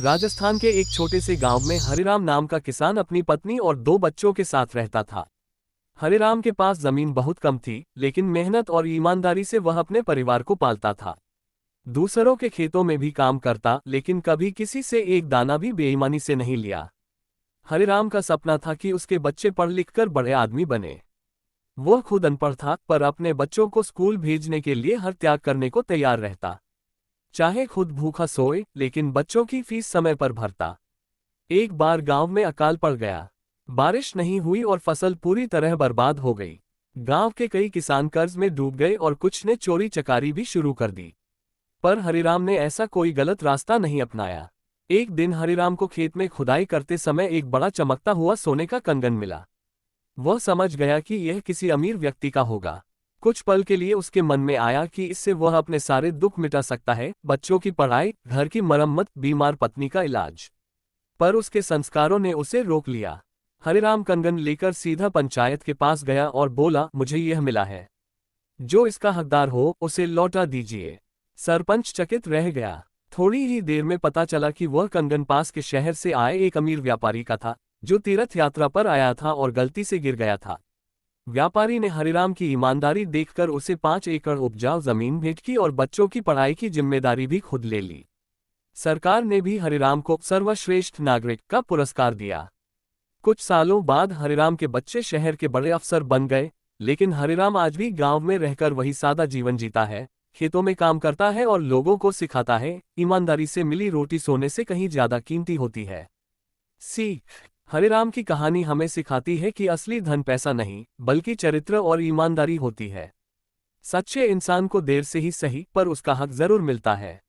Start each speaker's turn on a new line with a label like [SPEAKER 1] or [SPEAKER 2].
[SPEAKER 1] राजस्थान के एक छोटे से गांव में हरिराम नाम का किसान अपनी पत्नी और दो बच्चों के साथ रहता था। हरिराम के पास जमीन बहुत कम थी, लेकिन मेहनत और ईमानदारी से वह अपने परिवार को पालता था। दूसरों के खेतों में भी काम करता, लेकिन कभी किसी से एक दाना भी बेईमानी से नहीं लिया। हरिराम का सपना था कि उसके बच्चे पढ़ लिख कर बड़े आदमी बने। वह खुद अनपढ़ था, पर अपने बच्चों को स्कूल भेजने के लिए हर त्याग करने को तैयार रहता। चाहे खुद भूखा सोए, लेकिन बच्चों की फीस समय पर भरता। एक बार गांव में अकाल पड़ गया। बारिश नहीं हुई और फसल पूरी तरह बर्बाद हो गई। गांव के कई किसान कर्ज में डूब गए और कुछ ने चोरी चकारी भी शुरू कर दी। पर हरिराम ने ऐसा कोई गलत रास्ता नहीं अपनाया। एक दिन हरिराम को खेत में खुदाई करते समय एक बड़ा चमकता हुआ सोने का कंगन मिला। वह समझ गया कि यह किसी अमीर व्यक्ति का होगा। कुछ पल के लिए उसके मन में आया कि इससे वह अपने सारे दुख मिटा सकता है, बच्चों की पढ़ाई, घर की मरम्मत, बीमार पत्नी का इलाज। पर उसके संस्कारों ने उसे रोक लिया। हरिराम कंगन लेकर सीधा पंचायत के पास गया और बोला, मुझे यह मिला है। जो इसका हकदार हो उसे लौटा दीजिए। सरपंच चकित रह गया। थोड़ी ही देर में पता चला कि वह कंगन पास के शहर से आए एक अमीर व्यापारी का था, जो तीर्थ यात्रा पर आया था और गलती से गिर गया था। व्यापारी ने हरिराम की ईमानदारी देखकर उसे 5 एकड़ उपजाऊ जमीन भेंट की और बच्चों की पढ़ाई की जिम्मेदारी भी खुद ले ली। सरकार ने भी हरिराम को सर्वश्रेष्ठ नागरिक का पुरस्कार दिया। कुछ सालों बाद हरिराम के बच्चे शहर के बड़े अफसर बन गए, लेकिन हरिराम आज भी गांव में रहकर वही सादा जीवन जीता है। खेतों में काम करता है और लोगों को सिखाता है, ईमानदारी से मिली रोटी सोने से कहीं ज्यादा कीमती होती है। सीख। हरिराम की कहानी हमें सिखाती है कि असली धन पैसा नहीं, बल्कि चरित्र और ईमानदारी होती है। सच्चे इंसान को देर से ही सही, पर उसका हक जरूर मिलता है।